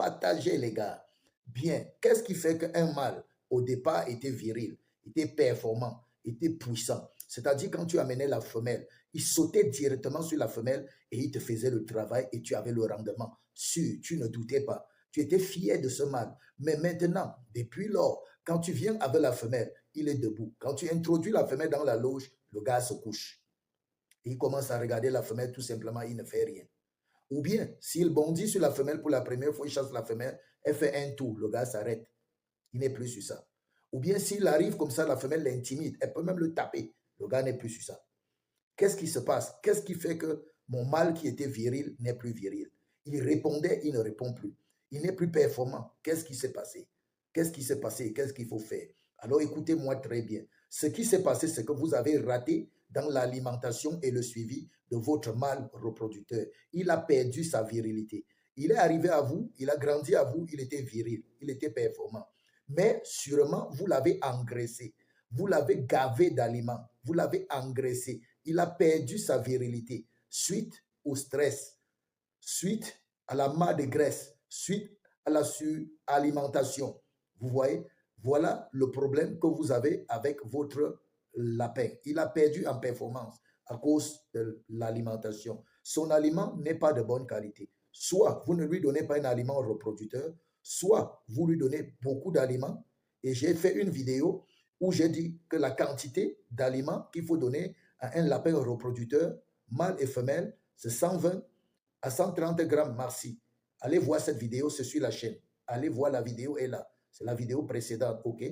Partagez, les gars. Bien, qu'est-ce qui fait qu'un mâle, au départ, était viril, était performant, était puissant? C'est-à-dire, quand tu amenais la femelle, il sautait directement sur la femelle et il te faisait le travail et tu avais le rendement. Sûr, tu ne doutais pas. Tu étais fier de ce mâle. Mais maintenant, depuis lors, quand tu viens avec la femelle, il est debout. Quand tu introduis la femelle dans la loge, le gars se couche. Il commence à regarder la femelle, tout simplement, il ne fait rien. Ou bien, s'il bondit sur la femelle pour la première fois, il chasse la femelle, elle fait un tour, le gars s'arrête. Il n'est plus sur ça. Ou bien, s'il arrive comme ça, la femelle l'intimide, elle peut même le taper. Le gars n'est plus sur ça. Qu'est-ce qui se passe? Qu'est-ce qui fait que mon mâle qui était viril n'est plus viril? Il répondait, il ne répond plus. Il n'est plus performant. Qu'est-ce qui s'est passé? Qu'est-ce qui s'est passé? Qu'est-ce qu'il faut faire? Alors écoutez-moi très bien. Ce qui s'est passé, c'est que vous avez raté dans l'alimentation et le suivi de votre mâle reproducteur. Il a perdu sa virilité. Il est arrivé à vous, il a grandi à vous, il était viril, il était performant. Mais sûrement, vous l'avez engraissé, vous l'avez gavé d'aliments, vous l'avez engraissé. Il a perdu sa virilité suite au stress, suite à la manque de graisse, suite à la suralimentation. Vous voyez, voilà le problème que vous avez avec votre lapin. Il a perdu en performance à cause de l'alimentation. Son aliment n'est pas de bonne qualité. Soit vous ne lui donnez pas un aliment reproducteur, soit vous lui donnez beaucoup d'aliments. Et j'ai fait une vidéo où j'ai dit que la quantité d'aliments qu'il faut donner à un lapin reproducteur, mâle et femelle, c'est 120 à 130 grammes Marcy. Allez voir cette vidéo, c'est sur la chaîne. Allez voir la vidéo, est là. C'est la vidéo précédente, ok?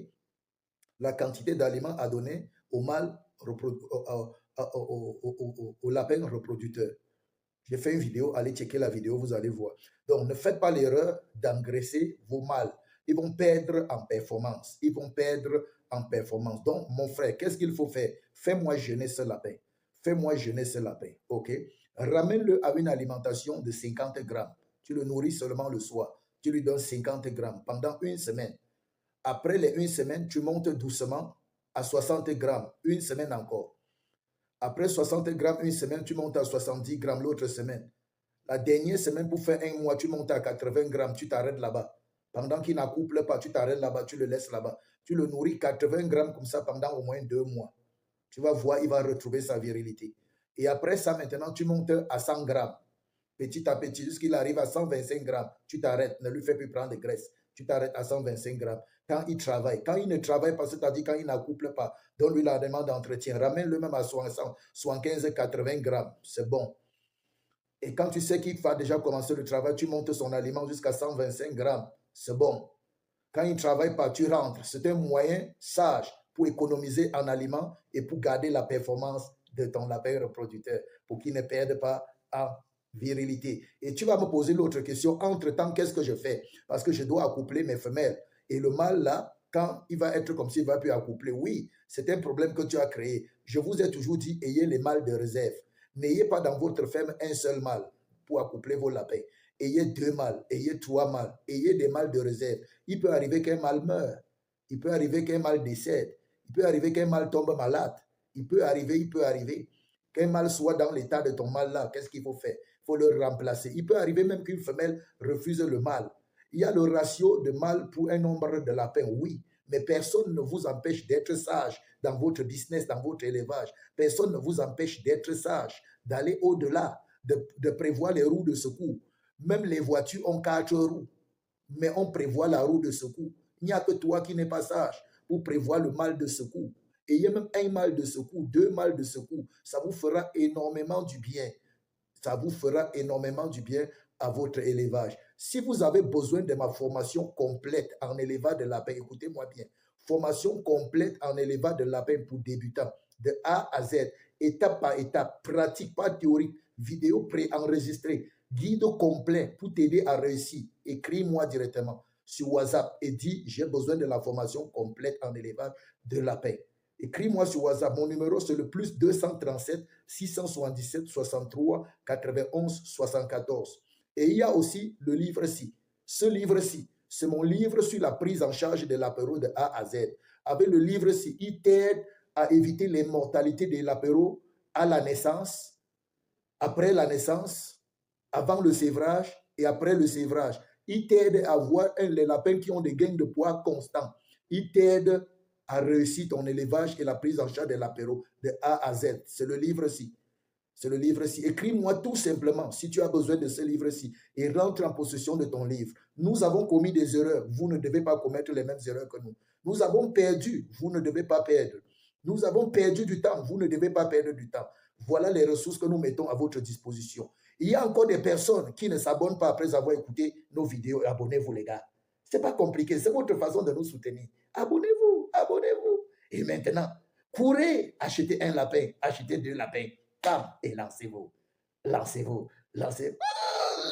La quantité d'aliments à donner au mâle, au lapin reproducteur. J'ai fait une vidéo, allez checker la vidéo, vous allez voir. Donc, ne faites pas l'erreur d'engraisser vos mâles. Ils vont perdre en performance. Ils vont perdre en performance. Donc, mon frère, qu'est-ce qu'il faut faire? Fais-moi jeûner ce lapin. Fais-moi jeûner ce lapin, ok? Ramène-le à une alimentation de 50 grammes. Tu le nourris seulement le soir. Tu lui donnes 50 grammes pendant une semaine. Après les une semaine, tu montes doucement à 60 grammes. Une semaine encore. Après 60 grammes, une semaine, tu montes à 70 grammes l'autre semaine. La dernière semaine, pour faire un mois, tu montes à 80 grammes, tu t'arrêtes là-bas. Pendant qu'il n'accouple pas, tu t'arrêtes là-bas, tu le laisses là-bas. Tu le nourris 80 grammes comme ça pendant au moins 2 mois. Tu vas voir, il va retrouver sa virilité. Et après ça, maintenant, tu montes à 100 grammes. Petit à petit, jusqu'il arrive à 125 grammes. Tu t'arrêtes, ne lui fais plus prendre de graisse. Tu t'arrêtes à 125 grammes. Quand il travaille, quand il ne travaille pas, c'est-à-dire quand il n'accouple pas, donne-lui la demande d'entretien. Ramène-le même à 75, 80 grammes. C'est bon. Et quand tu sais qu'il va déjà commencer le travail, tu montes son aliment jusqu'à 125 grammes. C'est bon. Quand il ne travaille pas, tu rentres. C'est un moyen sage pour économiser en aliments et pour garder la performance de ton lapin reproducteur, pour qu'il ne perde pas en virilité. Et tu vas me poser l'autre question. Entre-temps, qu'est-ce que je fais? Parce que je dois accoupler mes femelles. Et le mâle, là, quand il va être comme s'il ne va plus accoupler, oui, c'est un problème que tu as créé. Je vous ai toujours dit, ayez les mâles de réserve. N'ayez pas dans votre ferme un seul mâle pour accoupler vos lapins. Ayez 2 mâles, ayez 3 mâles, ayez des mâles de réserve. Il peut arriver qu'un mâle meure. Il peut arriver qu'un mâle décède. Il peut arriver qu'un mâle tombe malade. Il peut arriver qu'un mâle soit dans l'état de ton mâle là. Qu'est-ce qu'il faut faire? Il faut le remplacer. Il peut arriver même qu'une femelle refuse le mâle. Il y a le ratio de mâle pour un nombre de lapins, oui. Mais personne ne vous empêche d'être sage dans votre business, dans votre élevage. Personne ne vous empêche d'être sage, d'aller au-delà, de prévoir les roues de secours. Même les voitures ont 4 roues, mais on prévoit la roue de secours. Il n'y a que toi qui n'es pas sage pour prévoir le mal de secours. Ayez même un mal de secours, 2 mâles de secours. Ça vous fera énormément du bien. Ça vous fera énormément du bien à votre élevage. Si vous avez besoin de ma formation complète en élevage de lapin, écoutez-moi bien, formation complète en élevage de lapin pour débutants, de A à Z, étape par étape, pratique, pas théorique, vidéo préenregistrée, guide complet pour t'aider à réussir. Écris-moi directement sur WhatsApp et dis, j'ai besoin de la formation complète en élevage de lapin. Écris-moi sur WhatsApp. Mon numéro, c'est le plus 237 677 63 91 74. Et il y a aussi le livre-ci. Ce livre-ci, c'est mon livre sur la prise en charge de l'apéro de A à Z. Avec le livre-ci, il t'aide à éviter les mortalités de l'apéro à la naissance, après la naissance, avant le sévrage et après le sévrage. Ils t'aident à avoir les lapins qui ont des gains de poids constants. Ils t'aident à réussir ton élevage et la prise en charge de l'apéro de A à Z. C'est le livre-ci. C'est le livre-ci. Écris-moi tout simplement si tu as besoin de ce livre-ci et rentre en possession de ton livre. Nous avons commis des erreurs. Vous ne devez pas commettre les mêmes erreurs que nous. Nous avons perdu. Vous ne devez pas perdre. Nous avons perdu du temps. Vous ne devez pas perdre du temps. Voilà les ressources que nous mettons à votre disposition. Il y a encore des personnes qui ne s'abonnent pas après avoir écouté nos vidéos. Abonnez-vous, les gars. Ce n'est pas compliqué. C'est votre façon de nous soutenir. Abonnez-vous, abonnez-vous. Et maintenant, courez acheter un lapin, acheter 2 lapins. Bam, et lancez-vous. Lancez-vous. Lancez-vous.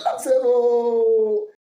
Lancez-vous.